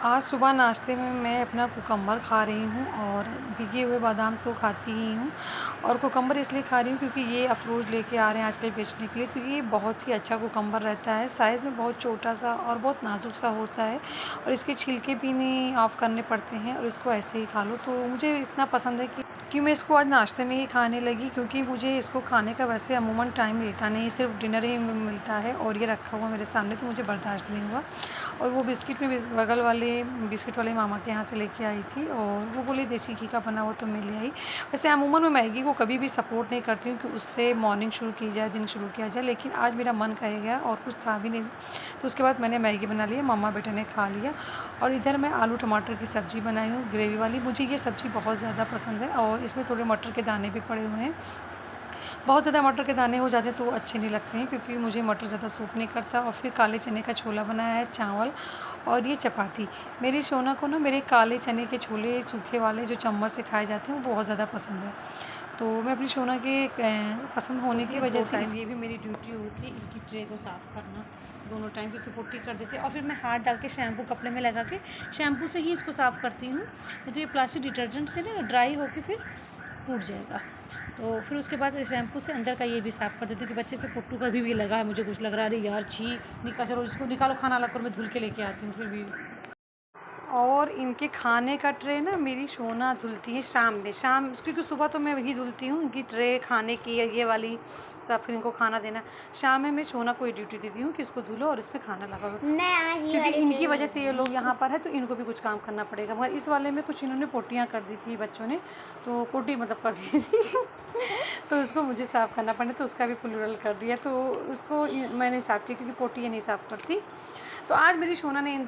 आज सुबह नाश्ते में मैं अपना कुकम्बर खा रही हूँ और भीगे हुए बादाम तो खाती ही हूँ। और कुकम्बर इसलिए खा रही हूँ क्योंकि ये अफरोज़ लेके आ रहे हैं आजकल बेचने के लिए, तो ये बहुत ही अच्छा कुकम्बर रहता है। साइज़ में बहुत छोटा सा और बहुत नाजुक सा होता है और इसके छिलके भी नहीं ऑफ करने पड़ते हैं और इसको ऐसे ही खा लो। तो मुझे इतना पसंद है कि मैं इसको आज नाश्ते में ही खाने लगी, क्योंकि मुझे इसको खाने का वैसे अमूमन टाइम मिलता नहीं, सिर्फ डिनर ही में मिलता है और ये रखा हुआ मेरे सामने तो मुझे बर्दाश्त नहीं हुआ। और वो बिस्किट में बगल वाले बिस्किट वाले मामा के यहाँ से लेके आई थी और वो बोले देसी घी का बना हुआ तो मैं ले आई। वैसे अमूमन मैं मैगी को कभी भी सपोर्ट नहीं करती हूँ कि उससे मॉर्निंग शुरू की जाए, दिन शुरू किया जाए, लेकिन आज मेरा मन कह गया और कुछ था भी नहीं, तो उसके बाद मैंने मैगी बना लिया, मम्मा बेटे ने खा लिया। और इधर मैं आलू टमाटर की सब्ज़ी बनाई हूँ ग्रेवी वाली। मुझे ये सब्ज़ी बहुत ज़्यादा पसंद है और इसमें थोड़े मटर के दाने भी पड़े हुए हैं। बहुत ज़्यादा मटर के दाने हो जाते हैं तो वो अच्छे नहीं लगते हैं, क्योंकि मुझे मटर ज़्यादा सूट नहीं करता। और फिर काले चने का छोला बनाया है, चावल और ये चपाती। मेरी सोना को ना मेरे काले चने के छोले सूखे वाले जो चम्मच से खाए जाते हैं वो बहुत ज़्यादा पसंद है। तो मैं अपनी सोना के पसंद होने की वजह से ये भी मेरी ड्यूटी होती है इनकी ट्रे को साफ़ करना दोनों टाइम, क्योंकि पुट्टी कर देते हैं और फिर मैं हाथ डाल के शैम्पू कपड़े में लगा के शैम्पू से ही इसको साफ़ करती हूँ, नहीं तो ये प्लास्टिक डिटर्जेंट से ना ड्राई होकर फिर टूट जाएगा। तो फिर उसके बाद शैम्पू से अंदर का ये भी साफ़ कर देती हूँ कि बच्चे से पुट्टू कभी भी लगा है, मुझे कुछ लग रहा है, अरे यार छी निकाल, चलो इसको निकालो, खाना अलग करो, मैं धुल के लेके आती हूँ फिर भी। और इनके खाने का ट्रे ना मेरी सोना धुलती है शाम में, क्योंकि सुबह तो मैं वही धुलती हूँ इनकी ट्रे खाने की, ये वाली सब, फिर इनको खाना देना। शाम में मैं सोना को ड्यूटी देती हूँ कि इसको धुलो और इसमें खाना लगाओ, क्योंकि इनकी वजह से ये लोग यहाँ पर है तो इनको भी कुछ काम करना पड़ेगा। मगर इस वाले में कुछ इन्होंने पोटियाँ कर दी थी बच्चों ने, तो पोटी मतलब कर दी थी तो उसको मुझे साफ़ करना पड़ा, तो उसका भी प्लूरल कर दिया, तो उसको मैंने साफ़ किया क्योंकि पोटी ये नहीं साफ़ करती। तो आज मेरी सोना ने इन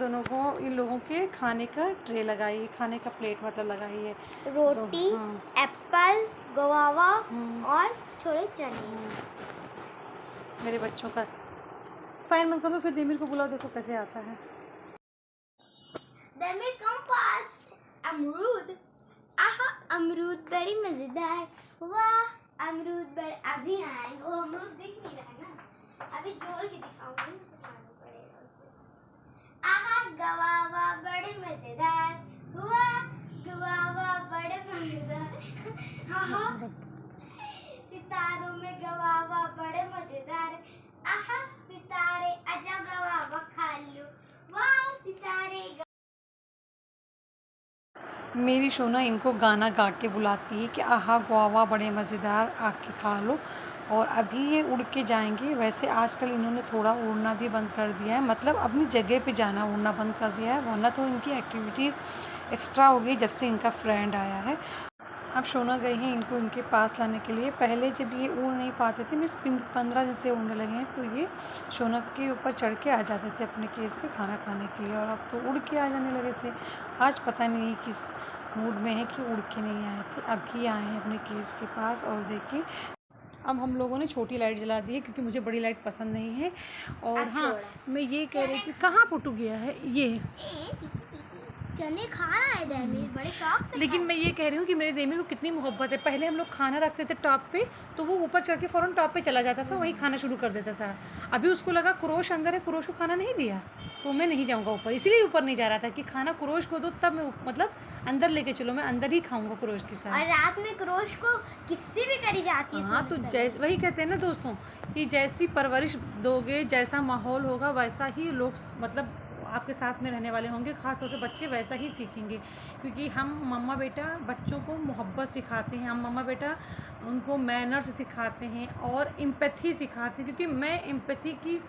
लोगों के खाने का ट्रे लगाई, खाने का प्लेट मतलब लगाई है, रोटी, तो, हाँ, एप्पल, गुआवा और थोड़े चने। मेरे बच्चों का फाइन मन कर दो, फिर देमिर को बुलाओ, देखो कैसे आता है। देमिर कम फास्ट। अमरूद, आहा अमरूद बड़ी मजेदार, वाह अमरूद बड़े, अभी आएंगे, वो अमरूद दिख नहीं रहा है ना, अभी जोड़ के दिखाऊंगी तो खाना पड़ेगा उसे। आहा गुआवा बड़े मजेदार, हुआ गुआवा बड़े मजेदार, आहा सितारों में गुआवा बड़े मजेदार, आहा सितारे आजा गुआवा खा लो, वाह सितारे। मेरी सोना इनको गाना गा के बुलाती है कि आहा गुआवा बड़े मज़ेदार, आके खा लो। और अभी ये उड़ के जाएंगे। वैसे आजकल इन्होंने थोड़ा उड़ना भी बंद कर दिया है, मतलब अपनी जगह पे जाना उड़ना बंद कर दिया है, वरना तो इनकी एक्टिविटी एक्स्ट्रा हो गई जब से इनका फ्रेंड आया है। अब सोना गई हैं इनको इनके पास लाने के लिए। पहले जब ये उड़ नहीं पाते थे, मैं 15 दिन से उड़ने लगे हैं, तो ये सोना के ऊपर चढ़ के आ जाते थे अपने केस पे खाना खाने के लिए, और अब तो उड़ के आ जाने लगे थे। आज पता नहीं किस मूड में है कि उड़ के नहीं आए थे, अभी आए हैं अपने केस के पास। और देखिए अब हम लोगों ने छोटी लाइट जला दी है क्योंकि मुझे बड़ी लाइट पसंद नहीं है। और हाँ, मैं ये कह रही थी, कहाँ पुटू गया है ये, चने खा रहा है देमिर बड़े शौक से। लेकिन मैं ये कह रही हूँ कि मेरे देमिर को कितनी मोहब्बत है। पहले हम लोग खाना रखते थे टॉप पे, तो वो ऊपर चढ़ के फ़ौरन टॉप पे चला जाता था, वही खाना शुरू कर देता था। अभी उसको लगा कुरोश अंदर है, कुरोश को खाना नहीं दिया, तो मैं नहीं जाऊँगा ऊपर, इसीलिए ऊपर नहीं जा रहा था कि खाना कुरोश को दो, तब मैं मतलब अंदर लेके चलो, मैं अंदर ही खाऊंगा कुरोश के साथ। और रात में कुरोश को किस्सी भी करी जाती है। हाँ, तो जैसे वही कहते हैं ना दोस्तों, कि जैसी परवरिश दोगे, जैसा माहौल होगा वैसा ही लोग मतलब आपके साथ में रहने वाले होंगे, ख़ास तौर से बच्चे वैसा ही सीखेंगे। क्योंकि हम मम्मा बेटा बच्चों को मोहब्बत सिखाते हैं, हम मम्मा बेटा उनको मैनर्स सिखाते हैं और एम्पैथी सिखाते हैं, क्योंकि मैं एम्पैथी की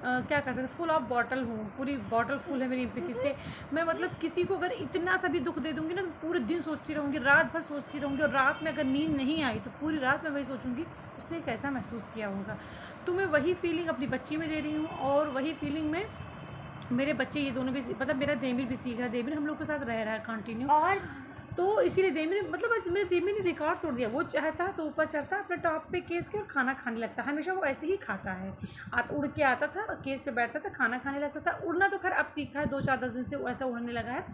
क्या कर सकते, फुल ऑफ बॉटल हूँ, पूरी बॉटल फुल है मेरी एम्पैथी से। मैं मतलब किसी को अगर इतना सा भी दुख दे दूँगी ना, तो पूरे दिन सोचती रहूँगी, रात भर सोचती रहूँगी, और रात में अगर नींद नहीं आई तो पूरी रात में वही सोचूंगी उसने कैसा महसूस किया होगा। तो मैं वही फीलिंग अपनी बच्ची में दे रही हूँ, और वही फीलिंग में मेरे बच्चे ये दोनों भी, मतलब मेरा देमिर भी सीख रहा है, देमिर हम लोग के साथ रह रहा है कंटिन्यू। और तो इसीलिए देमिर मतलब आज मेरे देमिर ने रिकॉर्ड तोड़ दिया। वो चाहता तो ऊपर चढ़ता अपने टॉप पे केस के और खाना खाने लगता, हमेशा वो ऐसे ही खाता है। उड़ के आता था, केस पे बैठता था, खाना खाने लगता था। उड़ना तो खैर अब सीखा है, 2-4-10 दिन से वो ऐसा उड़ने लगा है,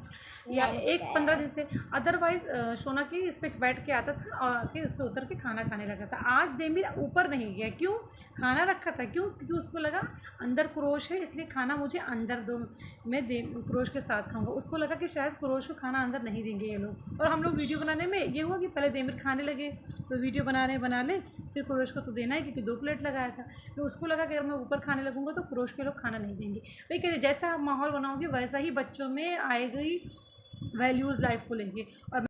या 1-15 दिन से। अदरवाइज़ सोना की इस पे बैठ के आता था और आके उस पर उतर के खाना खाने लगा था। आज देमिर ऊपर नहीं गया, क्यों? खाना रखा था, क्यों? क्योंकि उसको लगा अंदर क्रोश है, इसलिए खाना मुझे अंदर दो, मैं क्रोश के साथ खाऊंगा। उसको लगा कि शायद क्रोश को खाना अंदर नहीं देंगे ये लोग। और हम लोग वीडियो बनाने में ये हुआ कि पहले देमिर खाने लगे, तो वीडियो बना ले, फिर क्रोश को तो देना है क्योंकि 2 प्लेट लगाया था। तो उसको लगा कि अगर मैं ऊपर खाने लगूंगा तो क्रोश के लोग खाना नहीं देंगे। वही कहते जैसा आप माहौल बनाओगे वैसा ही बच्चों में आएगी वैल्यूज़ लाइफ को लेके। और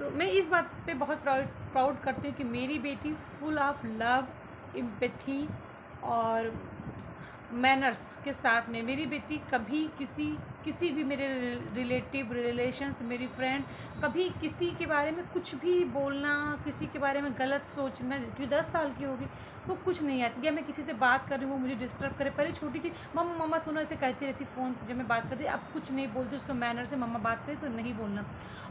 तो मैं इस बात पे बहुत प्राउड करती हूँ कि मेरी बेटी फुल ऑफ लव, एम्पैथी और मैनर्स के साथ में। मेरी बेटी कभी किसी भी मेरे रिलेशंस, मेरी फ्रेंड, कभी किसी के बारे में कुछ भी बोलना, किसी के बारे में गलत सोचना, क्योंकि 10 साल की होगी वो कुछ नहीं आती। या मैं किसी से बात कर रही हूँ वो मुझे डिस्टर्ब करे, पहले छोटी थी मम्मा सुनो ऐसे कहती रहती फ़ोन जब मैं बात करती, अब कुछ नहीं बोलती, उसको मैनर से मम्मा बात करे तो नहीं बोलना।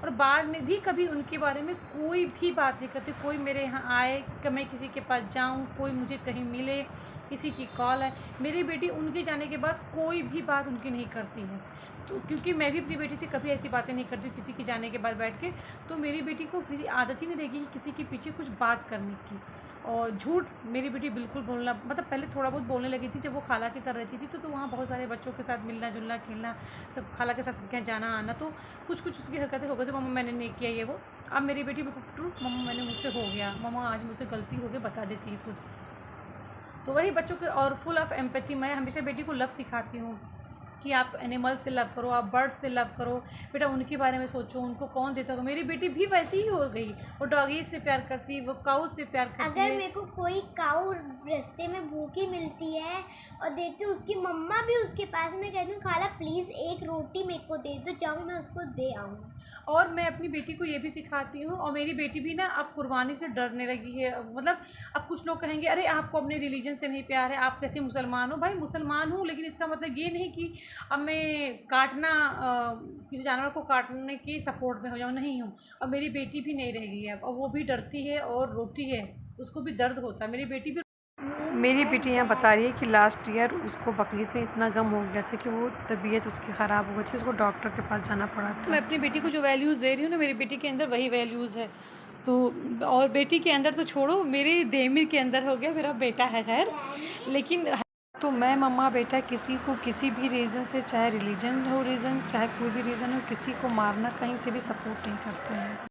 और बाद में भी कभी उनके बारे में कोई भी बात नहीं करती। कोई मेरे यहाँ आए कि मैं किसी के पास जाऊँ, कोई मुझे कहीं मिले, किसी की कॉल है, मेरी बेटी उनके जाने के बाद कोई भी बात उनकी नहीं करती है। तो क्योंकि मैं भी अपनी बेटी से कभी ऐसी बातें नहीं करती किसी के जाने के बाद बैठ के, तो मेरी बेटी को फिर आदत ही नहीं रहेगी कि किसी के पीछे कुछ बात करने की। और झूठ मेरी बेटी बिल्कुल बोलना, मतलब पहले थोड़ा बहुत बोलने लगी थी जब वो खाला के कर रहती थी, तो वहाँ बहुत सारे बच्चों के साथ मिलना जुलना, खेलना, सब खाला के साथ सबके यहाँ जाना आना, तो कुछ उसकी हरकतें हो गई थी, मम्मा मैंने नहीं किया ये वो। अब मेरी बेटी बिल्कुल ट्रू, मम्मा मैंने मुझसे हो गया, मम्मा आज मुझसे गलती हो गई, बता देती है खुद। तो वही बच्चों के, और फुल ऑफ एम्पैथी। मैं हमेशा बेटी को लव सिखाती हूँ कि आप एनिमल से लव करो, आप बर्ड से लव करो, बेटा उनके बारे में सोचो, उनको कौन देता होगा। मेरी बेटी भी वैसी ही हो गई, वो डॉगीज से प्यार करती है, वो काऊ से प्यार करती है। अगर मेरे को कोई काऊ रास्ते में भूखी मिलती है और देती हूँ, उसकी मम्मा भी उसके पास में कहती हूँ खाला प्लीज़ एक रोटी मेरे को दे दो, जाऊँ मैं उसको दे आऊँ। और मैं अपनी बेटी को ये भी सिखाती हूँ, और मेरी बेटी भी ना अब कुर्बानी से डरने लगी है। मतलब अब कुछ लोग कहेंगे अरे आपको अपने रिलीजन से नहीं प्यार है, आप कैसे मुसलमान हो। भाई मुसलमान हूँ, लेकिन इसका मतलब ये नहीं कि अब मैं किसी जानवर को काटने की सपोर्ट में हो जाऊँ, नहीं हूँ। अब मेरी बेटी भी नहीं रह गई है, अब वो भी डरती है और रोती है, उसको भी दर्द होता है। मेरी बेटी यहाँ बता रही है कि लास्ट ईयर उसको बकरीद में इतना गम हो गया था कि वो तबीयत उसकी ख़राब हो गई थी, उसको डॉक्टर के पास जाना पड़ा था। मैं अपनी बेटी को जो वैल्यूज़ दे रही हूँ ना, मेरी बेटी के अंदर वही वैल्यूज़ है। तो और बेटी के अंदर तो छोड़ो, मेरे देमिर के अंदर हो गया, मेरा बेटा है खैर, लेकिन तो मैं मम्मा बेटा किसी को किसी भी रीज़न से, चाहे रिलीजन हो रीज़न, चाहे कोई भी रीज़न हो, किसी को मारना कहीं से भी सपोर्ट नहीं करते हैं।